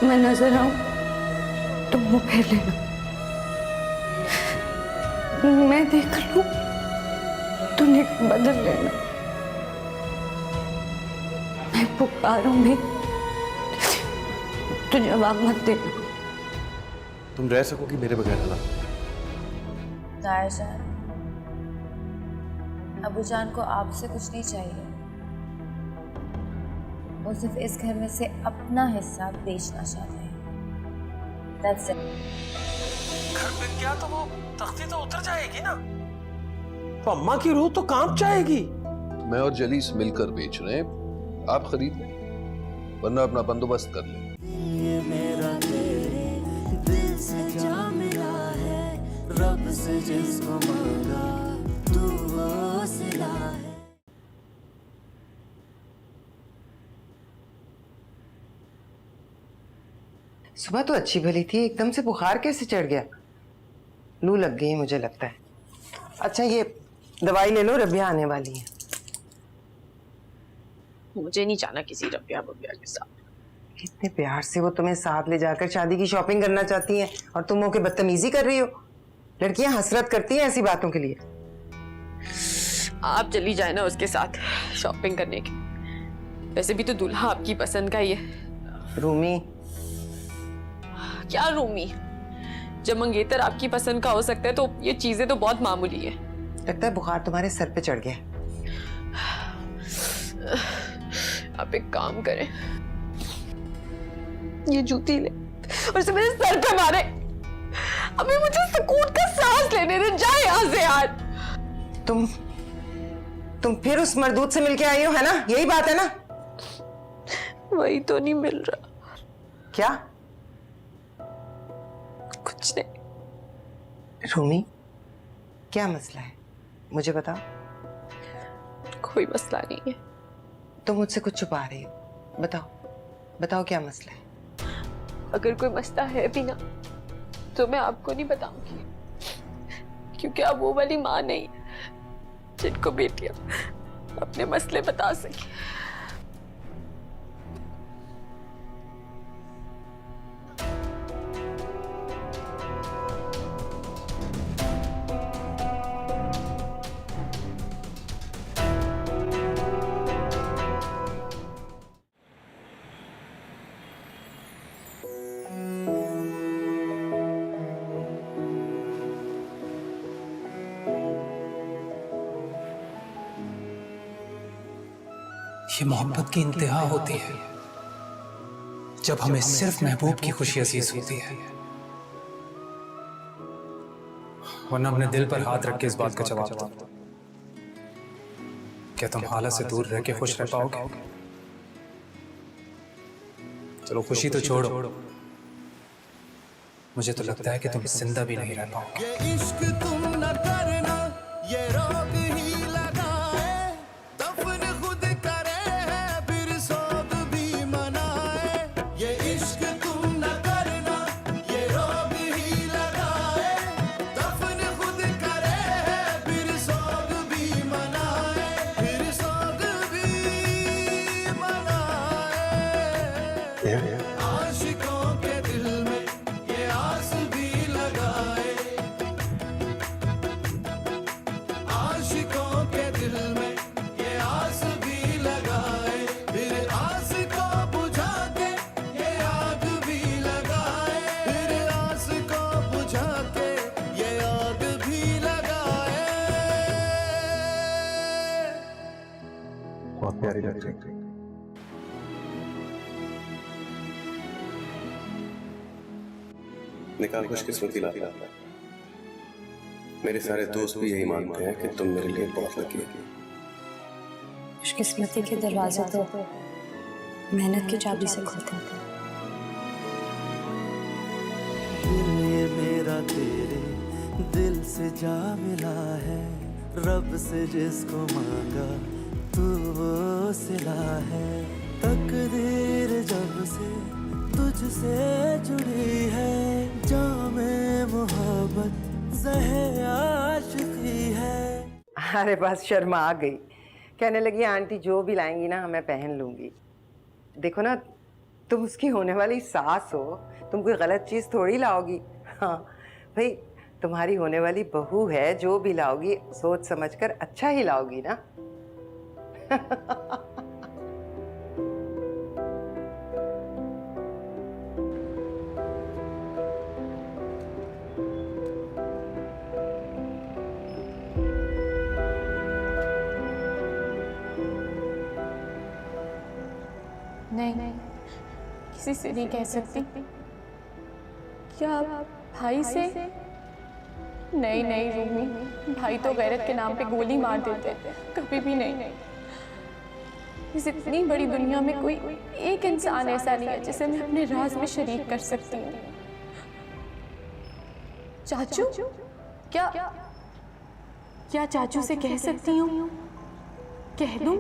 मैं नजर आऊं तो मुंह फेर लेना, मैं देख लूं तो निक बदल लेना, मैं पुकारूंगी तो जवाब मत देना। तुम रह सकोगी मेरे बगैर हला? ताया जान, अबू जान को आपसे कुछ नहीं चाहिए। वो सिर्फ इस घर में से अपना हिस्सा बेचना चाहते हैं। That's it. घर बिक गया तो वो तख्ती तो उतर जाएगी ना, तो अम्मा की रूह तो कांप जाएगी। मैं और जलीस मिलकर बेच रहे हैं, आप खरीद लें, वरना अपना बंदोबस्त कर लें। ये मेरा तेरे दिल से जा मिला है, रब से जिसको मांगा तू वो सिला है। सुबह तो अच्छी भली थी, एकदम से बुखार कैसे चढ़ गया? लू लग गई मुझे लगता है। अच्छा ये दवाई ले लो, रबिया आने वाली है। मुझे नहीं जाना किसी रबिया बबिया के साथ। कितने प्यार से वो तुम्हें साथ ले जाकर शादी की शॉपिंग करना चाहती हैं और तुम होके बदतमीजी कर रही हो। लड़कियां हसरत करती हैं ऐसी बातों के लिए। आप चली जाए ना उसके साथ शॉपिंग करने की। वैसे भी तो दूल्हा आपकी पसंद का ही है। रूमी, क्या रूमी? जब मंगेतर आपकी पसंद का हो सकता है तो ये चीजें तो बहुत मामूली है। लगता है बुखार तुम्हारे सर पे चढ़ गया। आप एक काम करें, ये जूती ले और इसे मेरे सर पे मारे। अभी मुझे सुकून का सांस लेने दे, जाए यहाँ से यार। तुम फिर उस मर्दूद से मिलके आई हो, है ना? यही बात है ना? वही तो नहीं मिल रहा। क्या? कुछ नहीं। रूमी, क्या मसला है? मुझे बताओ। कोई मसला नहीं है। तुम मुझसे कुछ छुपा रही हो, बताओ बताओ क्या मसला है? अगर कोई मसला है भी ना तो मैं आपको नहीं बताऊंगी, क्योंकि आप वो वाली माँ नहीं जिनको बेटियां अपने मसले बता सके। ये मोहब्बत की इंतहा होती है जब हमें सिर्फ महबूब की खुशी अजीज होती है, वरना अपने दिल पर हाथ रख के इस बात का जवाब दो, क्या तुम हालत से दूर रह के खुश रह पाओगे? चलो खुशी तो छोड़ो, मुझे तो लगता है कि तुम जिंदा भी नहीं रह पाओगे। ये इश्क तुम न करना, ये रोग ही लगाए, दफन खुद करे है फिर सोग भी मनाए। ये इश्क तुम न करना, ये रोग ही लगाए, दफन खुद करे है फिर सोग भी मनाए, फिर सोग भी मनाए। आशिकों के दिल में ये आस भी लगाए, आशिकों के दिल में ये आस भी लगाए, फिर आस को बुझा के ये आग भी लगाए, फिर आस को बुझा के ये आग भी लगाए। बहुत प्यारी लग रही है। निकाह खुशकिस्मती लाता है। मेरे सारे दोस्त भी यही मानते हैं कि तुम मेरे लिए बहुत लकी हो। खुशकिस्मती के दरवाजे तो मेहनत की चाबी से खुलते हैं। दिल ये मेरा तेरे दिल से जा मिला है, रब से जिसको मांगा तू वो सिला है। तकदीर जब से तुझसे जुड़ी है, जामे मोहब्बत ज़हे आशिकी है। अरे बस शर्मा आ गई, कहने लगी आंटी जो भी लाएंगी ना मैं पहन लूंगी। देखो ना तुम उसकी होने वाली सास हो, तुम कोई गलत चीज थोड़ी लाओगी। हाँ भाई, तुम्हारी होने वाली बहू है, जो भी लाओगी सोच समझकर अच्छा ही लाओगी ना। नहीं, किसी से नहीं कह सकती। क्या भाई से? नहीं नहीं रूमी, भाई तो गैरत के नाम पे गोली मार देते, कभी भी नहीं। इस इतनी बड़ी दुनिया में कोई एक इंसान ऐसा नहीं है जिसे मैं अपने राज में शरीक कर सकती हूँ। चाचू? क्या चाचू से कह सकती हूँ? कह दूँ?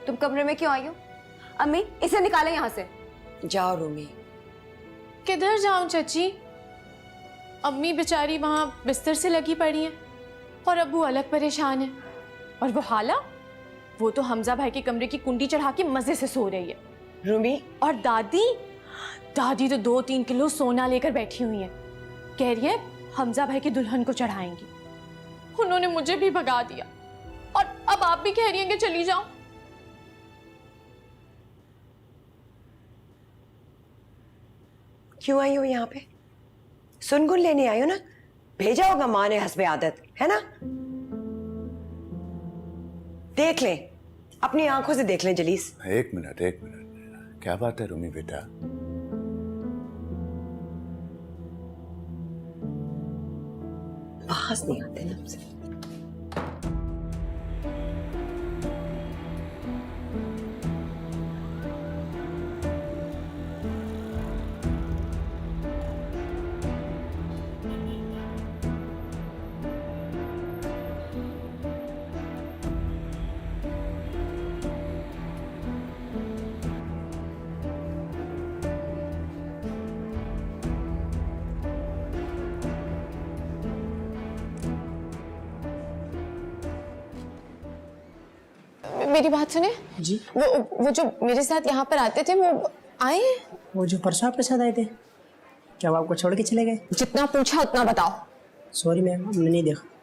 तुम कमरे में क्यों आई हो? अम्मी, इसे निकालें यहाँ से। जाओ रूमी। किधर जाऊं चाची? अम्मी बेचारी वहां बिस्तर से लगी पड़ी हैं और अब्बू अलग परेशान है। और वो हाला, वो तो हमजा भाई के कमरे की कुंडी चढ़ा के मजे से सो रही है। रूमी, और दादी तो 2-3 किलो सोना लेकर बैठी हुई है। कह रही है हमजा भाई की दुल्हन को चढ़ाएंगी। उन्होंने मुझे भी भगा दिया और अब आप भी कह रही हैं कि चली जाओ। क्यों आई हो यहाँ पे? सुनगुन लेने आई हो ना? भेजा होगा माँ ने हस्बे आदत, है ना? देख ले, अपनी आंखों से देख ले जलीस। एक मिनट, क्या बात है रूमी बेटा? पास नहीं आते ना हमसे। मेरी बात सुने जी। वो जो मेरे साथ यहाँ पर आते थे वो आए हैं? वो जो परसों आपके साथ आए थे, क्या वो आपको छोड़ के चले गए? जितना पूछा उतना बताओ। सॉरी मैम, हमने नहीं देखा।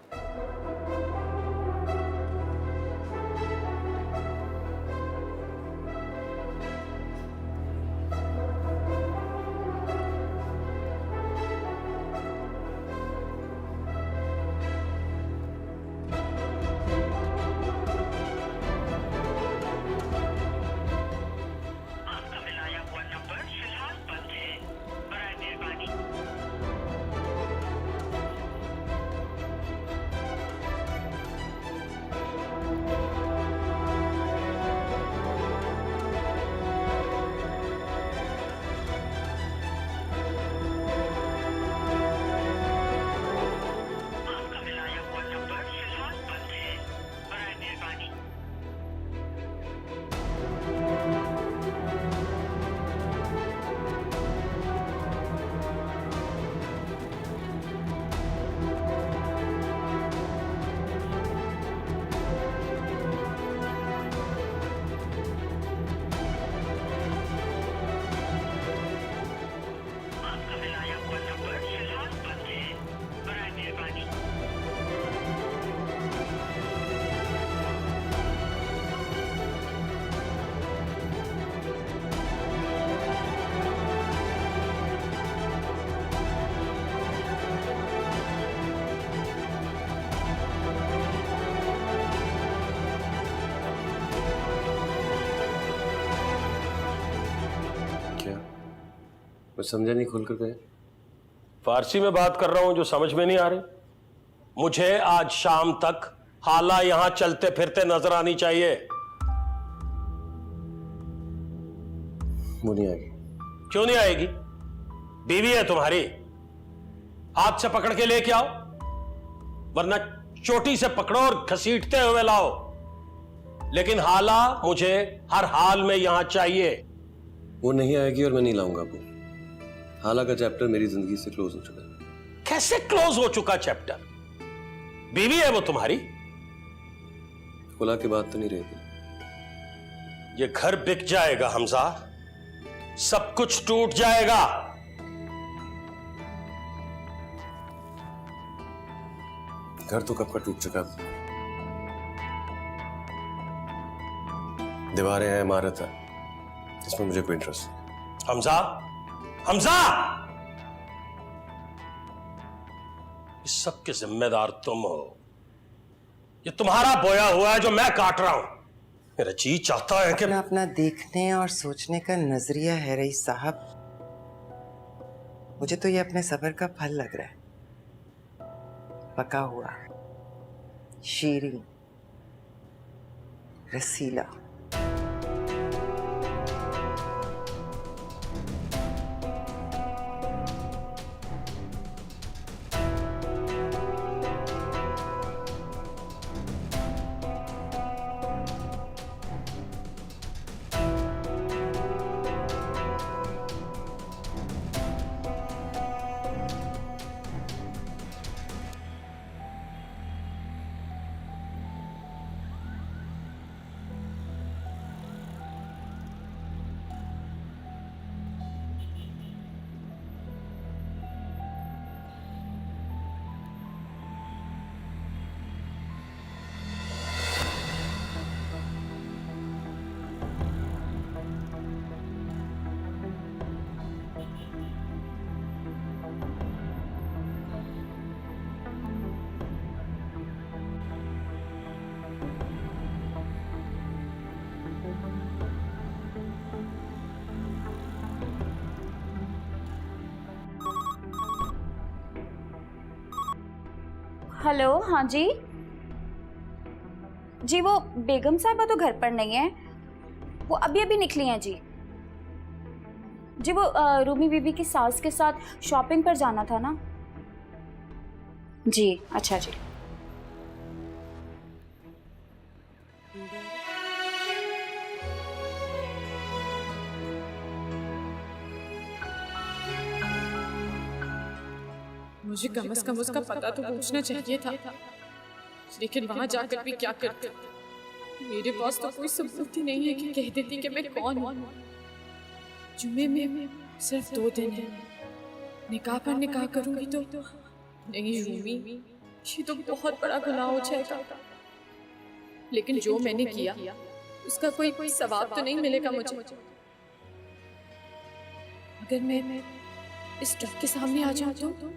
कुछ समझा नहीं, खोल कर गए। फारसी में बात कर रहा हूं जो समझ में नहीं आ रही। मुझे आज शाम तक हाला यहां चलते फिरते नजर आनी चाहिए। वो नहीं आएगी। क्यों नहीं आएगी? बीवी है तुम्हारी, हाथ से पकड़ के लेके आओ, वरना चोटी से पकड़ो और घसीटते हुए लाओ। लेकिन हाला मुझे हर हाल में यहां चाहिए। वो नहीं आएगी और मैं नहीं लाऊंगा वो। हाला का चैप्टर मेरी जिंदगी से क्लोज हो चुका है। कैसे क्लोज हो चुका चैप्टर? बीवी है वो तुम्हारी। खुला की बात तो नहीं रहेगी। ये घर बिक जाएगा हमजा, सब कुछ टूट जाएगा। घर तो कब का टूट चुका है। दीवारें हैं, इमारत है, इसमें मुझे कोई इंटरेस्ट नहीं। हमजा, हमजा, इस सब के जिम्मेदार तुम हो। ये तुम्हारा बोया हुआ है जो मैं काट रहा हूं। मेरा जी चाहता है कि अपना देखने और सोचने का नजरिया है रईस साहब। मुझे तो ये अपने सब्र का फल लग रहा है। पका हुआ, शीरीन, रसीला। हेलो, हाँ जी जी, वो बेगम साहबा तो घर पर नहीं है, वो अभी अभी निकली हैं जी। जी वो रूमी बीबी की सास के साथ शॉपिंग पर जाना था ना जी। अच्छा जी। मुझे कम से कम उसका पता तो पूछना चाहिए था, लेकिन वहां जाकर भी क्या करते। मेरे पास तो कोई सबूत ही नहीं है कि कह देती कि मैं कौन हूँ। जुम्मे में सिर्फ 2 दिन है, निकाह पर निकाह करूंगी तो नहीं रूमी, ये तो बहुत बड़ा गुनाह हो जाएगा। लेकिन जो मैंने किया उसका कोई सवाब तो नहीं मिलेगा मुझे। अगर मैं इस ट्रक के सामने आ जाऊं तो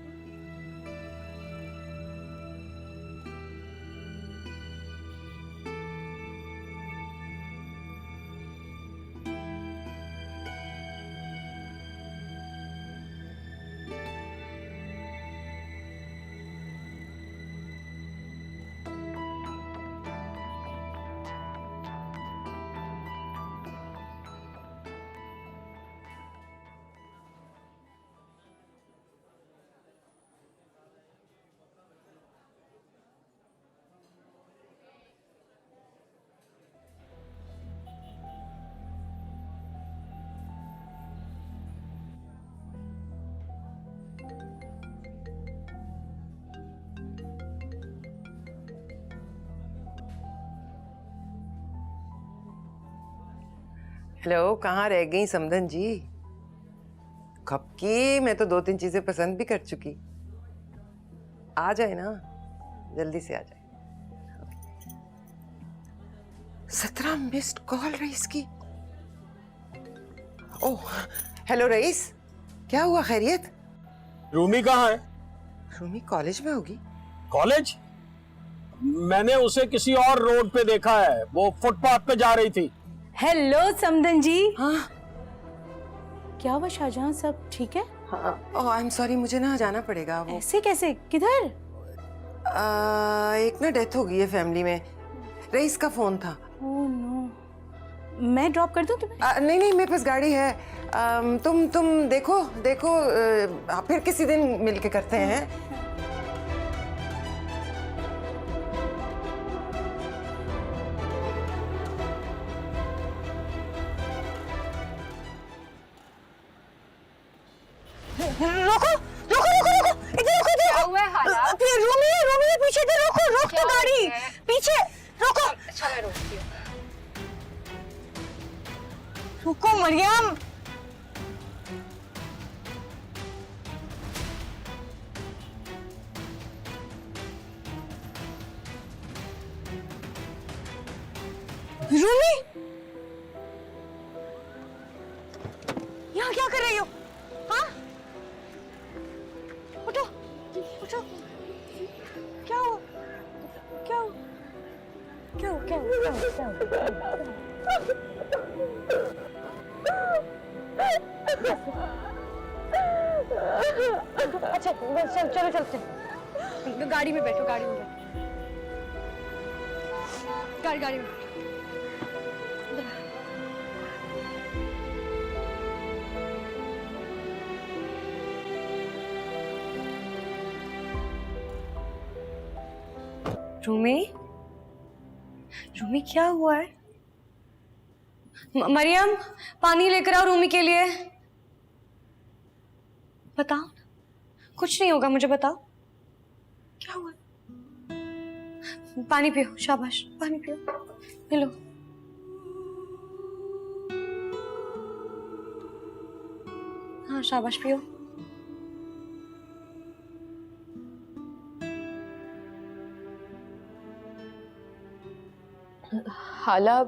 हेलो, कहाँ रह गई समधन जी? कब की मैं तो 2-3 चीजें पसंद भी कर चुकी। आ जाए ना, जल्दी से आ जाए। 17 मिस्ड कॉल रईस की। ओह हेलो रईस, क्या हुआ, खैरियत? रूमी कहाँ है? रूमी कॉलेज में होगी। कॉलेज? मैंने उसे किसी और रोड पे देखा है, वो फुटपाथ पे जा रही थी। हेलो समधन जी। हाँ क्या हुआ शाहजहां, सब ठीक है? हाँ। ओह आई एम सॉरी, मुझे ना जाना पड़ेगा। वो ऐसे कैसे, किधर? एक ना डेथ हो गई है फैमिली में। रईस का फोन था। ओह नो, मैं ड्रॉप कर दूं तुम्हें? नहीं नहीं, मेरे पास गाड़ी है। तुम देखो फिर किसी दिन मिलके करते हैं। रोको रोको रोको रोको, इधर रोको, इधर क्या हुआ है हाला? रूमी है पीछे, इधर रोको, रोक दो गाड़ी, पीछे रोको। अच्छा मैं रोकती हूँ। रुको मरियम। रूमी, यहाँ क्या कर रही हो? हाँ, उठो उठो, क्या हुआ? क्या हुआ? क्या हुआ? क्या हुआ? क्या हुआ? अच्छा चलो चलते, गाड़ी में बैठो, गाड़ी में बैठो, गाड़ी में बैठो। रूमी, रूमी क्या हुआ है? मरियम, पानी लेकर आओ रूमी के लिए। बताओ, कुछ नहीं होगा, मुझे बताओ क्या हुआ? पानी पियो, शाबाश, पानी पियो, पी लो। हाँ शाबाश, पियो। हाला,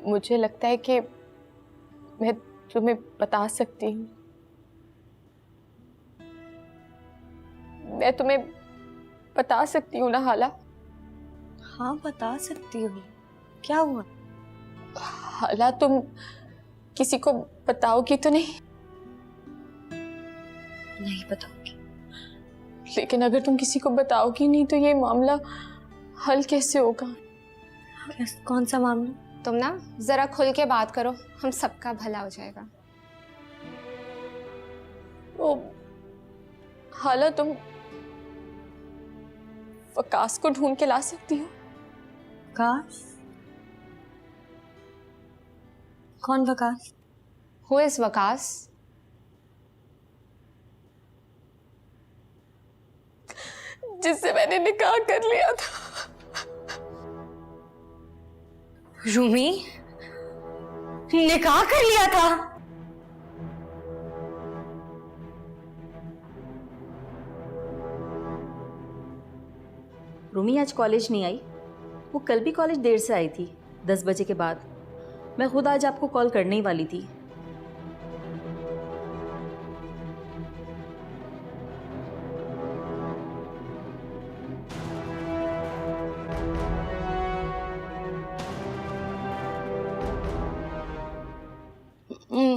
मुझे लगता है कि मैं तुम्हें बता सकती हूँ। मैं तुम्हें बता सकती हूँ ना हाला? हाँ बता सकती हूँ, क्या हुआ? हाला, तुम किसी को बताओगी तो नहीं? नहीं बताऊंगी। लेकिन अगर तुम किसी को बताओगी नहीं तो ये मामला हल कैसे होगा? कौन सा मामला? तुम ना जरा खुल के बात करो, हम सबका भला हो जाएगा। ओ हाला, तुम वकास को ढूंढ के ला सकती हो? वकास? कौन वकास? Who is Waqas? जिससे मैंने निकाह कर लिया था। रूमी, निकाह कर लिया था? रूमी आज कॉलेज नहीं आई। वो कल भी कॉलेज देर से आई थी, 10 बजे के बाद। मैं खुद आज आपको कॉल करने ही वाली थी।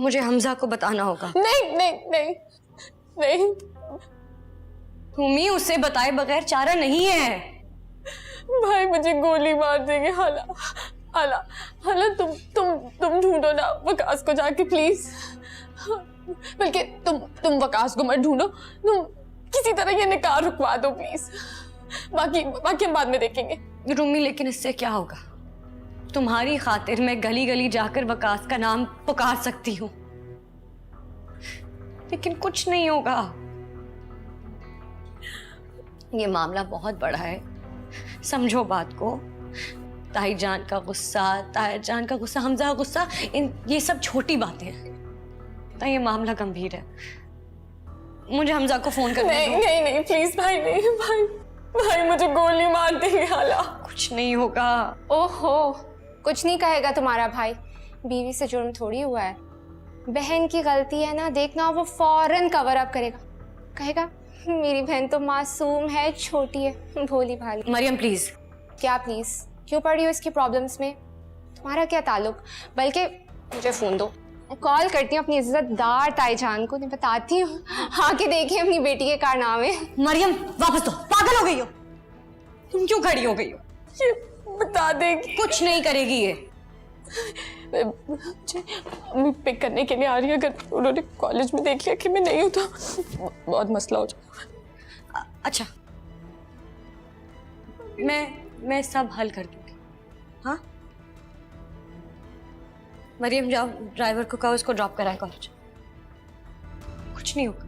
मुझे हमजा को बताना होगा। नहीं नहीं नहीं नहीं, रूमी, उसे बताए बगैर चारा नहीं है। भाई मुझे गोली मार देंगे। हाला हाला हाला, तुम ढूंढो ना वकास को जाके प्लीज। बल्कि तुम वकास को मत ढूंढो, तुम किसी तरह ये निकाह रुकवा दो प्लीज। बाकी हम बाद में देखेंगे। रूमी, लेकिन इससे क्या होगा? तुम्हारी खातिर मैं गली गली जाकर वकास का नाम पुकार सकती हूँ, लेकिन कुछ नहीं होगा। ये मामला बहुत बड़ा है, समझो बात को। ताई जान का गुस्सा, ताया जान का गुस्सा, हमजा का गुस्सा, ये सब छोटी बातें हैं। तो ये मामला गंभीर है। मुझे हमजा को फोन करना नहीं नहीं नहीं प्लीज भाई, नहीं भाई मुझे गोली मार देंगे। हाला, कुछ नहीं होगा। ओहो, कुछ नहीं कहेगा तुम्हारा भाई। बीवी से जुर्म थोड़ी हुआ है। बहन की गलती है ना, देखना वो फौरन कवर अप करेगा। कहेगा मेरी बहन तो मासूम है, छोटी है, भोली भाली। मरियम प्लीज। क्या प्लीज? क्यों पड़ी हो इसकी प्रॉब्लम्स में? तुम्हारा क्या ताल्लुक? बल्कि मुझे फोन दो, कॉल करती हूँ अपनी इज्जतदार ताई जान को, नहीं बताती हूँ, आके देखिए अपनी बेटी के कारनामे। मरियम वापस दो, पागल हो गई हो तुम? क्यों खड़ी हो गई हो? ये बता देगी। कुछ नहीं करेगी ये। मम्मी पिक करने के लिए आ रही है। अगर उन्होंने कॉलेज में देख लिया कि मैं नहीं हूँ तो बहुत मसला हो जाएगा। अच्छा, मैं सब हल कर दूंगी। हाँ मरियम, जाओ ड्राइवर को कहो उसको ड्रॉप कराए कॉलेज। कुछ नहीं होगा।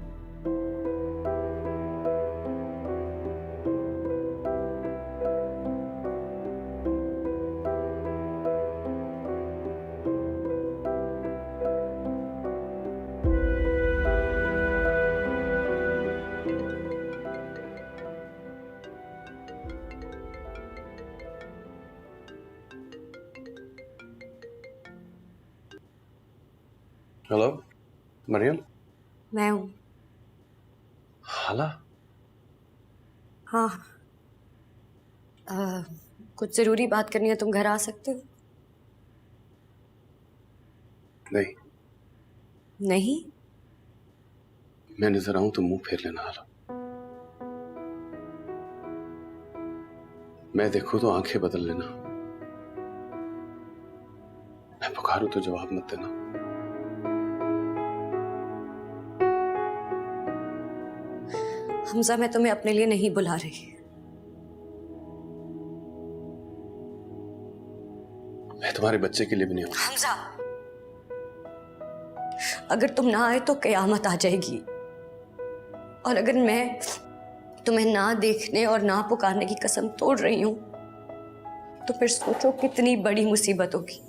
हेलो मरियम। मैं हूँ। हाला? हाँ। कुछ जरूरी बात करनी है, तुम घर आ सकते हो? नहीं। नहीं? मैं नजर आऊं तो मुंह फेर लेना हाला। मैं देखूं तो आंखें बदल लेना। मैं पुकारूं तो जवाब मत देना। हमजा, मैं तुम्हें अपने लिए नहीं बुला रही। मैं तुम्हारे बच्चे के लिए भी नहीं हूं। हमजा, अगर तुम ना आए तो कयामत आ जाएगी। और अगर मैं तुम्हें ना देखने और ना पुकारने की कसम तोड़ रही हूं तो फिर सोचो कितनी बड़ी मुसीबत होगी।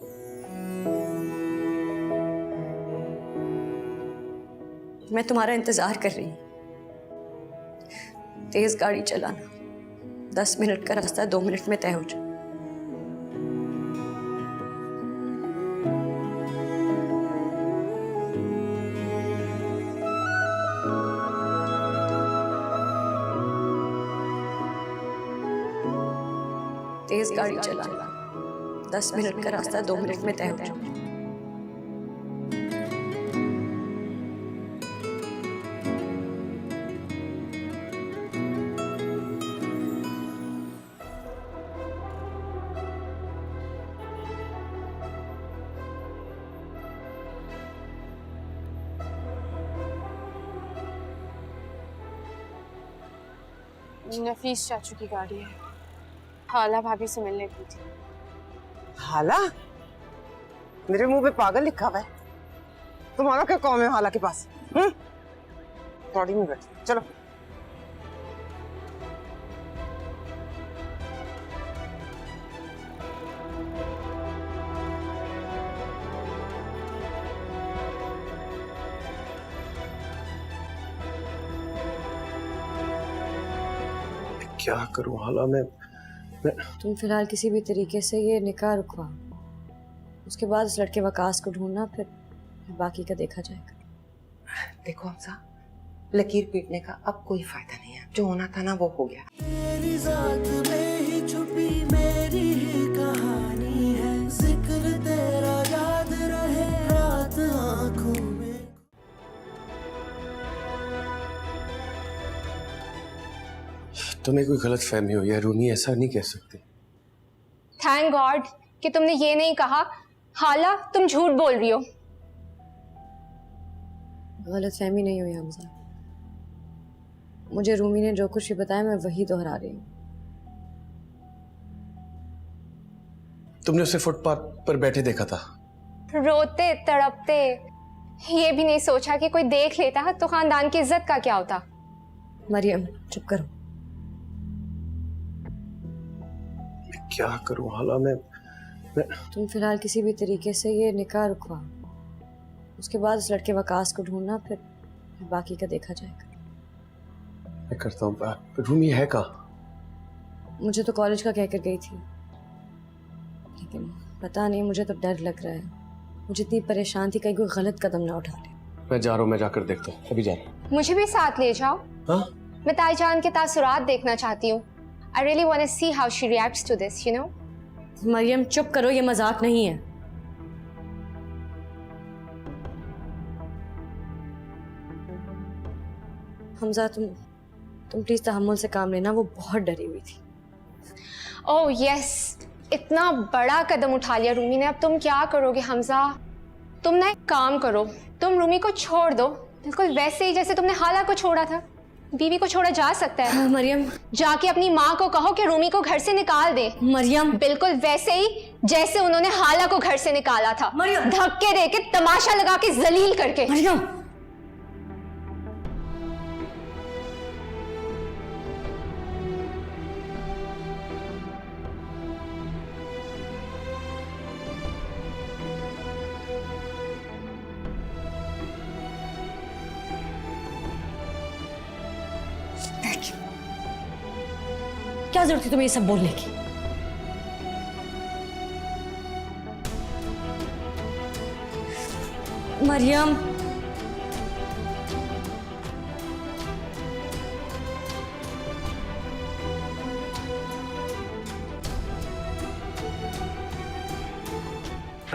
मैं तुम्हारा इंतजार कर रही हूं। तेज गाड़ी चलाना। 10 मिनट का रास्ता 2 मिनट में तय हो जाए। तेज गाड़ी चलाना। 10 मिनट का रास्ता 2 मिनट में तय हो जाए। नफीस चाचू की गाड़ी है। हाला भाभी से मिलने की थी। हाला? मेरे मुंह पे पागल लिखा हुआ है। तुम्हारा क्या काम है हाला के पास? गाड़ी में बैठो, चलो। क्या करूं हाला? मैं तुम फिलहाल किसी भी तरीके से ये निकाह रुकवा। उसके बाद उस लड़के वकास को ढूंढना, फिर बाकी का देखा जाएगा। देखो हमसा, लकीर पीटने का अब कोई फायदा नहीं है। जो होना था ना वो हो गया। तेरी जात में ही छुपी मेरी ही कहानी है। जिक्र तेरा याद रहे रात आंखों में। तुम्हें कोई गलत फहमी हो, या रूमी ऐसा नहीं कह सकती। थैंक गॉड कि तुमने ये नहीं कहा। हाला, तुम झूठ बोल रही हो। गलत फहमी नहीं हुई हमजा। मुझे रूमी ने जो कुछ भी बताया मैं वही दोहरा रही हूँ। तुमने उसे फुटपाथ पर बैठे देखा था? रोते तड़पते। ये भी नहीं सोचा कि कोई देख लेता तो खानदान की इज्जत का क्या होता। मरियम, चुप करो। क्या करूं हाला? मैं तुम फिलहाल किसी भी तरीके से ये निकाह रुकवा। उसके बाद उस लड़के वकास को ढूंढना, फिर बाकी का देखा जाएगा। मैं करता हूँ। रूमी है कहाँ? मुझे तो कॉलेज का कहकर गई थी, लेकिन पता नहीं, मुझे तो डर लग रहा है। मुझे इतनी परेशान थी कहीं कोई गलत कदम ना उठा ले। मैं जा रहा हूँ, मैं जाकर देखता हूँ। अभी जा रहा हूँ। मुझे भी साथ ले जाओ। हाँ? मैं ताईजान के तासुरात देखना चाहती हूँ। I really want to see how she reacts to this, you know? Maryam चुप करो, ये मजाक नहीं है। हमजा, तुम प्लीज तहम्मुल से काम लेना। वो बहुत डरी हुई थी। ओह यस, इतना बड़ा कदम उठा लिया रूमी ने। अब तुम क्या करोगे हमजा? तुम ना एक काम करो, तुम रूमी को छोड़ दो, बिल्कुल वैसे ही जैसे तुमने हाला को छोड़ा था। बीवी को छोड़ा जा सकता है। मरियम, जाके अपनी माँ को कहो कि रूमी को घर से निकाल दे। मरियम, बिल्कुल वैसे ही जैसे उन्होंने हाला को घर से निकाला था। मरियम, धक्के देके, तमाशा लगा के, जलील करके। मरियम, क्या जरूरत थी तुम्हें ये सब बोलने की? मरियम,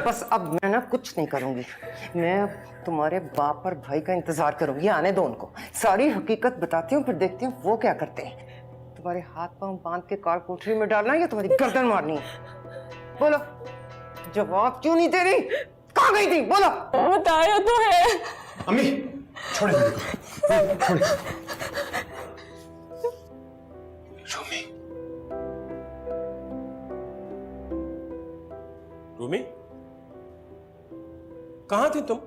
बस अब मैं ना कुछ नहीं करूंगी। मैं तुम्हारे बाप और भाई का इंतजार करूंगी, आने दो उनको। सारी हकीकत बताती हूँ, फिर देखती हूँ वो क्या करते हैं। तुम्हारे हाथ पांव बांध के कार कोठरी में डालना है या तुम्हारी गर्दन मारनी है? बोलो, जवाब क्यों नहीं दे रही? कहाँ गई थी? बोलो। बताया तो है। अम्मी छोड़े छोड़े। रूमी, रूमी, कहां थी तुम?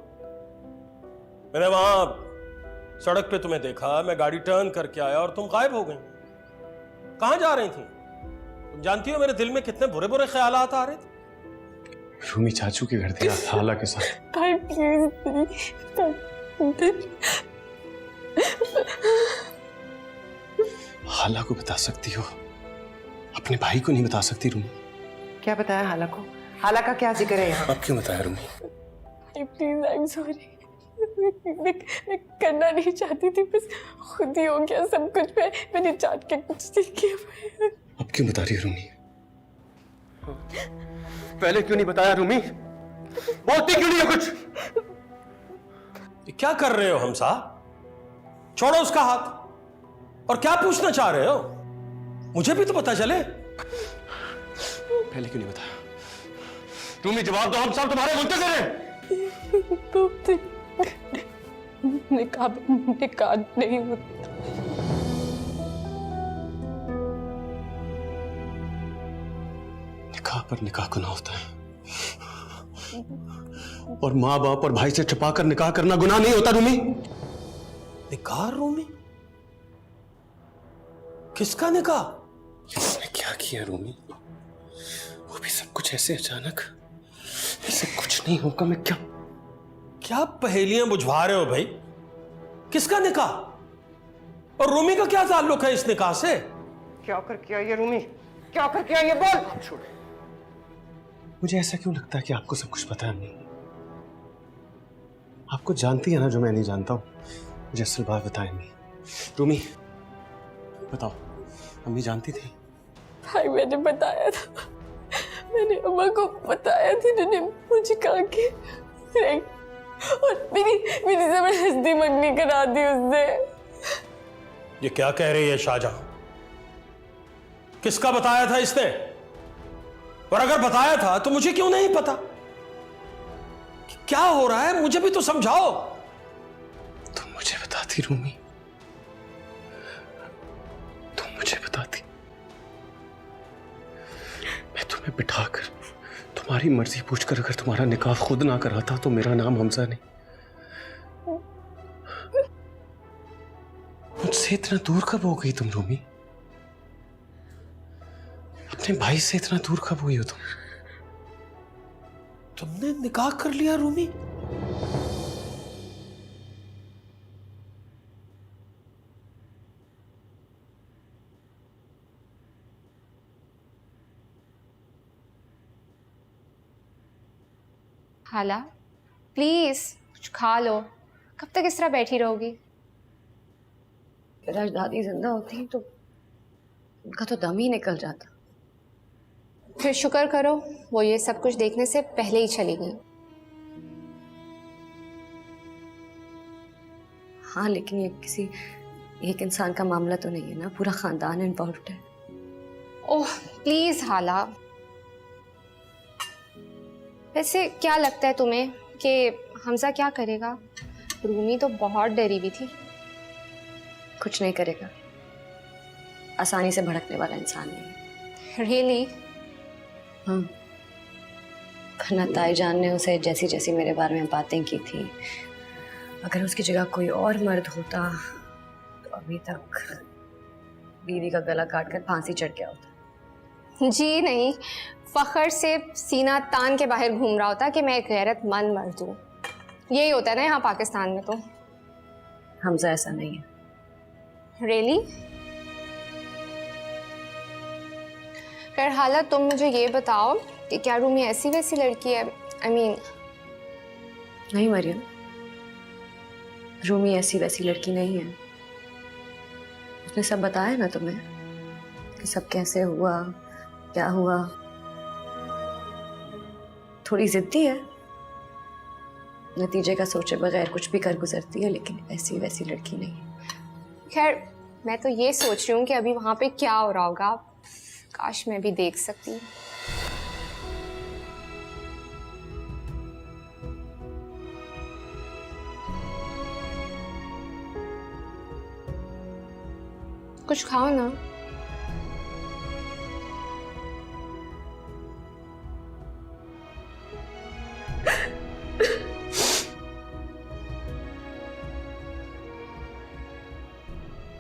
मैंने वहां सड़क पे तुम्हें देखा, मैं गाड़ी टर्न करके आया और तुम गायब हो गई। कहां जा रही थी? तुम जानती हो मेरे दिल में कितने बुरे बुरे ख्यालात आ रहे थे। रूमी चाचू के घर थी हाला के साथ। भाई प्लीज, हाला को बता सकती हो, अपने भाई को नहीं बता सकती रूमी। क्या बताया हाला को? हाला का क्या जिक्र है यहाँ? अब क्यों बताया Rumi? Please, I am sorry. मैं करना नहीं चाहती थी, बस खुद ही हो गया सब कुछ। मैंने चाट के कुछ नहीं किया। अब क्यों बता रही है रूमी? पहले क्यों नहीं बताया रूमी? बोलती क्यों नहीं हो कुछ? क्या कर रहे हो हमसा? छोड़ो उसका हाथ। और क्या पूछना चाह रहे हो? मुझे भी तो पता चले। पहले क्यों नहीं बताया? रूमी जवाब दो, हम सब तुम्हारे मुंतज़िर हैं। निकाह नहीं होता। निकाह पर निकाह गुनाह होता है, और माँ बाप और भाई से छुपा कर निकाह करना गुनाह नहीं होता रूमी। निकाह? रूमी, किसका निकाह? इसने क्या किया रूमी? वो भी सब कुछ ऐसे अचानक। ऐसे कुछ नहीं होगा। मैं क्या पहेलियां बुझवा रहे हो भाई? किसका निकाह? और रूमी का क्या ताल्लुक है इस निकाह से? क्या कर किया ये रूमी? क्या कर किया ये? बोल। छोड़। मुझे ऐसा क्यों लगता है कि आपको सब कुछ पता है? अम्मी, आपको जानती है ना जो मैं नहीं जानता हूं। मुझे असल बात बताएं अम्मी। रूमी बताओ, अम्मी जानती थी? भाई मैंने बताया था, मैंने अम्मा को बताया था, जिन्होंने मुझे कहा कि नहीं, और मेरी जबरदस्ती मंगनी करा दी उससे। ये क्या कह रही है शाहजहां? किसका बताया था इसने? और अगर बताया था तो मुझे क्यों नहीं पता? क्या हो रहा है? मुझे भी तो समझाओ। तुम मुझे बताती रूमी, तुम मुझे बताती। मैं तुम्हें बिठाकर तुम्हारी मर्जी पूछकर अगर तुम्हारा निकाह खुद ना कराता तो मेरा नाम हमजा नहीं। मुझसे इतना दूर कब हो गई तुम रूमी? अपने भाई से इतना दूर कब हुई हो तुम? तुमने निकाह कर लिया रूमी? हाला, प्लीज कुछ खा लो। कब तक इस तरह बैठी रहोगी? अगर दादी जिंदा होती तो उनका तो दम ही निकल जाता। फिर शुक्र करो वो ये सब कुछ देखने से पहले ही चली गई। हाँ, लेकिन ये किसी एक इंसान का मामला तो नहीं है ना, पूरा खानदान इन्वॉल्व है। ओह प्लीज हाला, वैसे क्या लगता है तुम्हें कि हमजा क्या करेगा? रूमी तो बहुत डरी हुई थी। कुछ नहीं करेगा, आसानी से भड़कने वाला इंसान नहीं है। रियली? हाँ, वरना ताईजान ने उसे जैसी जैसी मेरे बारे में बातें की थी, अगर उसकी जगह कोई और मर्द होता तो अभी तक बीवी का गला काट कर फांसी चढ़ गया होता। जी नहीं, फखर से सीना तान के बाहर घूम रहा होता कि मैं एक गैरतमंद मर्द हूँ। यही होता है ना यहाँ पाकिस्तान में। तो हमजा ऐसा नहीं है। रियली? खैर हालत, तुम मुझे ये बताओ कि क्या रूमी ऐसी वैसी लड़की है? I mean, नहीं मरियम, रूमी ऐसी वैसी लड़की नहीं है। उसने सब बताया ना तुम्हें कि सब कैसे हुआ, क्या हुआ। थोड़ी जिद्दी है, नतीजे का सोचे बगैर कुछ भी कर गुजरती है, लेकिन ऐसी वैसी लड़की नहीं है। खैर मैं तो ये सोच रही हूँ कि अभी वहां पे क्या हो रहा होगा, काश मैं भी देख सकती। कुछ खाओ ना।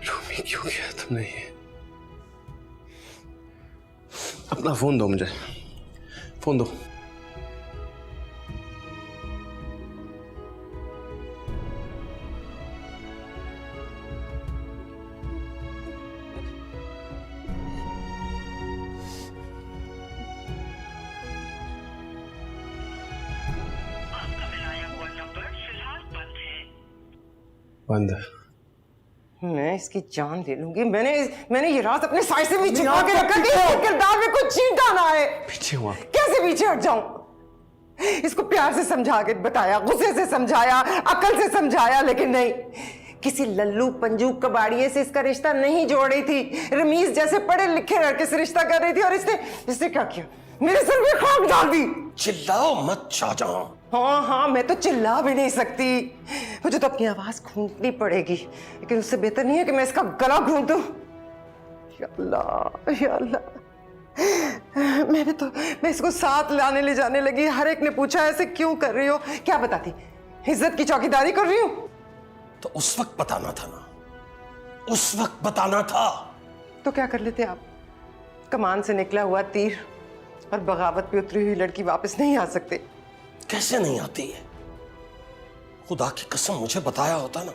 रूमी क्यों किया तुमने ये? अपना फोन दो मुझे, फोन दो। बंद है। मैं इसकी जान ले लूंगी। मैंने ये रात अपने साइड से भी छुपा के रखा कि इसके किरदार में कुछ चींटा ना आए। पीछे हुआ। कैसे पीछे हट जाऊं? इसको प्यार से समझा के बताया, गुस्से से समझाया, अकल से समझाया, लेकिन नहीं। किसी लल्लू पंजू कबाड़िए से इसका रिश्ता नहीं जोड़ रही थी। रमीज जैसे पढ़े लिखे लड़के से रिश्ता कर रही थी, और इसने क्या किया? मेरे सर में खाक डाल दी। चिल्लाओ मत शाहजहां। हाँ, मैं तो चिल्ला भी नहीं सकती। मुझे तो अपनी आवाज घूंटनी पड़ेगी, लेकिन उससे बेहतर नहीं है कि मैं इसका गला घूंट दूं। या अल्लाह, या अल्लाह। मैं इसको साथ लाने ले जाने लगी। हर एक ने पूछा ऐसे क्यों कर रही हो? क्या बताती? इज्जत की चौकीदारी कर रही हूं? तो उस वक्त बताना था ना, उस वक्त बताना था। तो क्या कर लेते आप? कमान से निकला हुआ तीर और बगावत पे उतरी हुई लड़की वापस नहीं आ सकते। कैसे नहीं आती है? खुदा की कसम मुझे बताया होता ना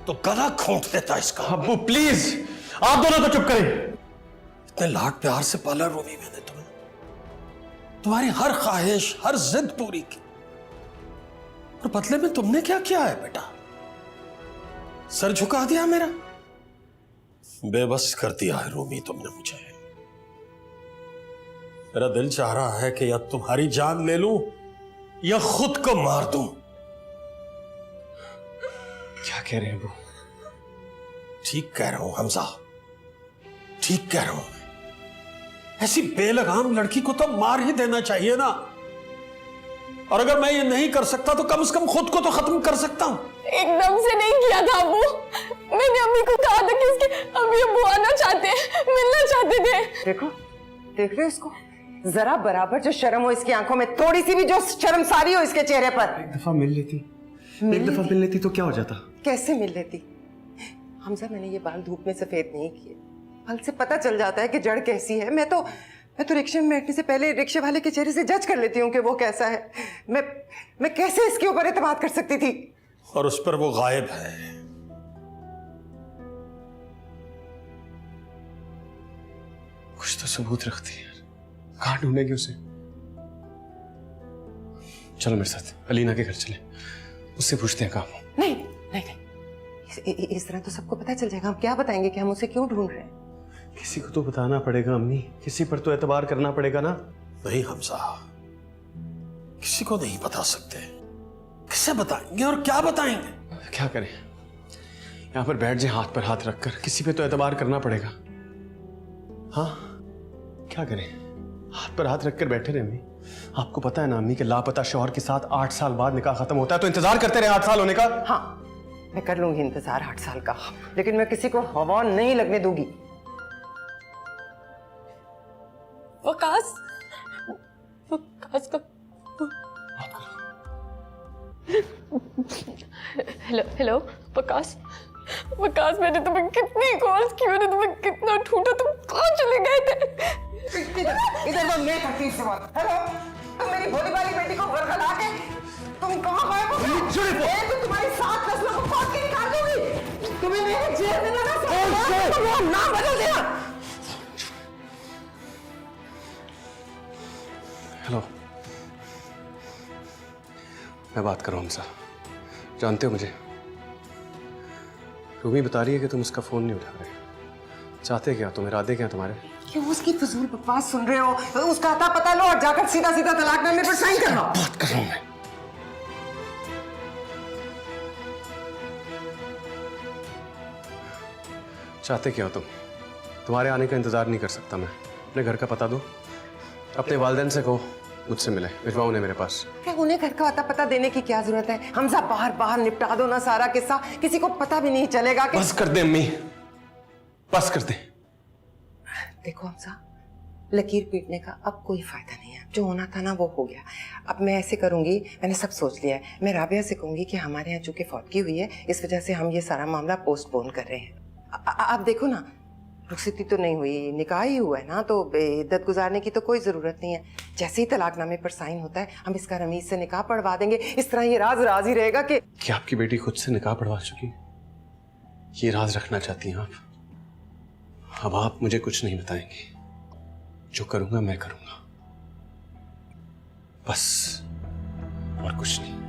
तो गला घोंट देता इसका। अब्बू प्लीज, आप दोनों तो चुप करें। इतने लाड प्यार से पाला रूमी मैंने तुम्हें, तुम्हारी हर ख्वाहिश, हर जिद पूरी की, और बदले में तुमने क्या किया है बेटा? सर झुका दिया मेरा, बेबस कर दिया है रूमी तुमने मुझे। मेरा दिल चाह रहा है कि या तुम्हारी जान ले लूं या खुद को मार दूं। क्या कह रहे हैं वो? ठीक कह रहा हूं हमजा, ठीक कह रहा हूं। ऐसी बेलगाम लड़की को तो मार ही देना चाहिए ना। और अगर मैं ये नहीं कर सकता तो कम से कम खुद को तो खत्म कर सकता हूं। एकदम से नहीं किया था अब्बू। मैंने अम्मी को कहा था कि इसके अभी अब्बू आना चाहते हैं, मिलना चाहते थे। देखो, देख रहे हो इसको? जरा बराबर जो शर्म हो इसकी आंखों में, थोड़ी सी भी जो शर्मसारी हो इसके चेहरे पर। एक दफा मिल लेती तो क्या हो जाता? कैसे मिल लेती? हमजा, मैंने ये बाल धूप में सफेद नहीं किए। फल से पता चल जाता है कि जड़ कैसी है। मैं तो रिक्शे में बैठने से पहले रिक्शे वाले के चेहरे से जज कर लेती हूँ कि वो कैसा है। मैं कैसे इसके ऊपर एतमाद कर सकती थी? और उस पर वो गायब है। कुछ तो सबूत रखती है। कहाँ ढूंढेगी उसे? चलो मेरे साथ अलीना के घर चले, उससे पूछते हैं काम। नहीं, इस तरह तो सबको पता चल जाएगा। हम क्या बताएंगे कि हम उसे क्यों ढूंढ रहे हैं? किसी को तो बताना पड़ेगा अम्मी, किसी पर तो एतबार करना पड़ेगा ना। नहीं हमजा, किसी को नहीं बता सकते। किसे बताएंगे और क्या बताएंगे? क्या करें? यहाँ पर बैठ जाए हाथ पर हाथ रखकर, किसी पे तो एतबार करना पड़ेगा। हाँ, क्या करें? हाथ पर हाथ रखकर बैठे रहे अम्मी। आपको पता है ना अम्मी के लापता शौहर के साथ 8 साल बाद निकाह खत्म होता है, तो इंतजार करते रहे 8 साल होने का। हाँ, मैं कर लूंगी इंतजार 8 साल का, लेकिन मैं किसी को हवा नहीं लगने दूंगी। वकास का हेलो वकास, मैंने तुम्हें कितनी कॉल्स की, मैंने तुम्हें कितना ढूंढा, तुम कहाँ चले गए थे? इधर तो मैं करती से बात। हेलो, तुम मेरी भोली वाली बेटी को घर खला के तुम कहाँ गायब हो गए? मैं तो तुम्हारी 7 नस्लों को काट के निकाल दूंगी। तुम्हें मेरे जेल में लगा सकता ना बदल देना। मैं बात करूं हमसा। जानते हो मुझे, रूमी बता रही है कि तुम उसका फोन नहीं उठा रहे। चाहते क्या तुम, इरादे क्या तुम्हारे? क्यों उसकी फजूल बकवास सुन रहे हो? उसका आता पता लो और जाकर सीधा सीधा तलाकनामे पर साइन कर लो। बात कर रहा हूं मैं। चाहते क्या हो तुम? तुम्हारे आने का इंतजार नहीं कर सकता मैं। अपने घर का पता दो, अपने वालिदैन से कहो मुझसे मिले, भिजवाओ उन्हें मेरे पास। क्या उन्हें घर का पता देने की क्या जरूरत है? हमजा बाहर बाहर निपटा दो ना सारा किस्सा, किसी को पता भी नहीं चलेगा कि... बस कर दे अम्मी, बस कर दे। देखो हमजा, लकीर पीटने का अब कोई फायदा नहीं है। जो होना था ना वो हो गया। अब मैं ऐसे करूंगी, मैंने सब सोच लिया है। मैं राबिया से कहूंगी कि हमारे यहाँ चूंकि फौतगी हुई है, इस वजह से हम ये सारा मामला पोस्टपोन कर रहे हैं। आप देखो ना, रुखसती तो नहीं हुई, निकाह ही हुआ है ना, तो इद्दत गुजारने की तो कोई जरूरत नहीं है। जैसे ही तलाकनामे पर साइन होता है, हम इसका रमीज से निकाह पढ़वा देंगे। इस तरह ये राज राज ही रहेगा कि आपकी बेटी खुद से निकाह पढ़वा चुकी, ये राज रखना चाहती हैं आप? अब आप मुझे कुछ नहीं बताएंगी। जो करूंगा मैं करूंगा, बस, और कुछ नहीं।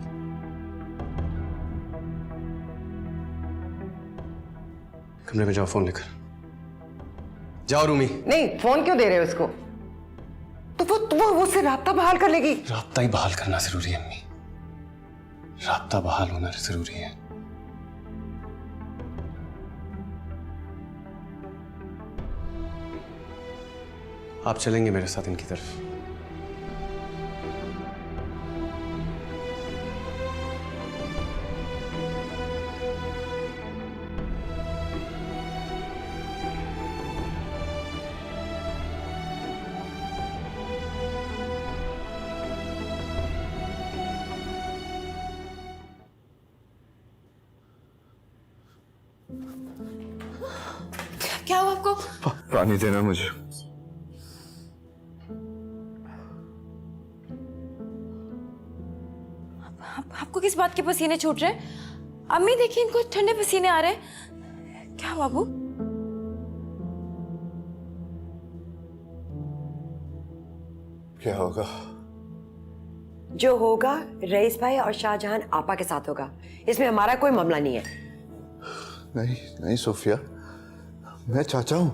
कमरे में जाओ, फोन लेकर जाओ। रूमी, नहीं, फोन क्यों दे रहे हो इसको? तो वो उससे राब्ता बहाल कर लेगी। राब्ता ही बहाल करना जरूरी है अम्मी, राब्ता बहाल होना जरूरी है। आप चलेंगे मेरे साथ इनकी तरफ? क्या हुआ आपको? पानी देना मुझे। आपको किस बात के पसीने छूट रहे हैं? अम्मी देखिए, इनको ठंडे पसीने आ रहे हैं। क्या हुआ बाबू? क्या होगा? जो होगा रईस भाई और शाहजहां आपा के साथ होगा। इसमें हमारा कोई मामला नहीं है। नहीं नहीं सोफिया, मैं चाचा हूं।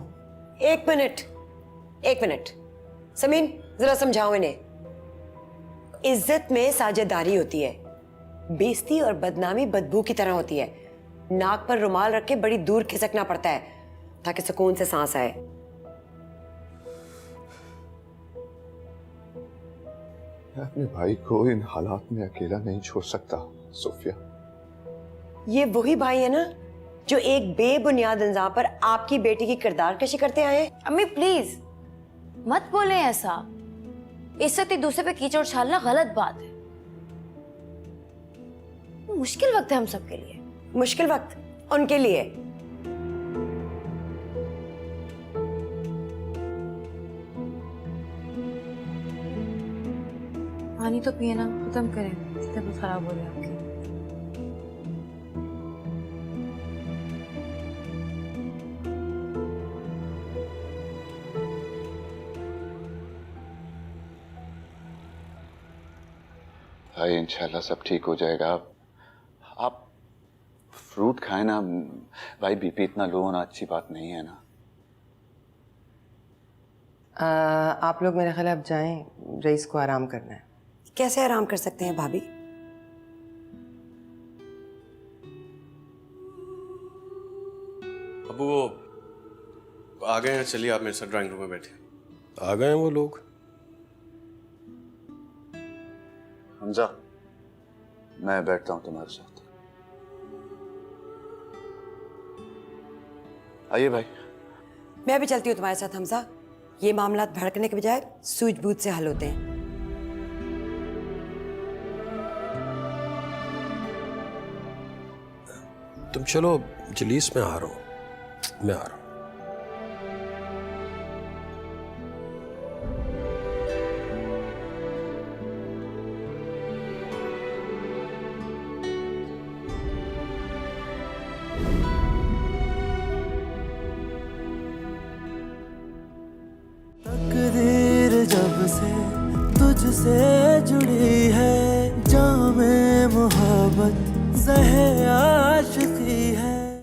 एक मिनट समीन, जरा समझाओ इन्हें। इज्जत में साझेदारी होती है, बेइज्जती और बदनामी बदबू की तरह होती है। नाक पर रुमाल रख के बड़ी दूर खिसकना पड़ता है ताकि सुकून से सांस आए। मैं अपने भाई को इन हालात में अकेला नहीं छोड़ सकता सोफिया। ये वही भाई है ना जो एक बेबुनियाद इल्जाम पर आपकी बेटी की किरदार कशी करते आए हैं। अम्मी प्लीज मत बोले ऐसा। इज्जत एक दूसरे पे कीचड़ उछालना गलत बात है। मुश्किल वक्त है हम सबके लिए। मुश्किल वक्त उनके लिए। पानी तो पिए ना, खत्म करें, तबीयत खराब हो रही है आपकी। भाई इंशाल्लाह सब ठीक हो जाएगा। आप फ्रूट खाए ना भाई, बीपी इतना लो होना अच्छी बात नहीं है ना। आप लोग मेरे ख्याल अब जाएं, रईस को आराम करना है। कैसे आराम कर सकते हैं भाभी? अबू वो आ गए हैं, चलिए आप मेरे साथ ड्राइंग रूम में बैठे। आ गए हैं वो लोग? हमजा, मैं बैठता हूं तुम्हारे साथ। आइए भाई। मैं भी चलती हूँ तुम्हारे साथ हमजा। ये मामला भड़कने के बजाय सूझबूझ से हल होते हैं। तुम चलो, जलीस में आ रहा हूं, मैं आ रहा हूं। तकदीर जब से तुझसे जुड़ी है, जामे मोहब्बत ज़हे आशिकी है।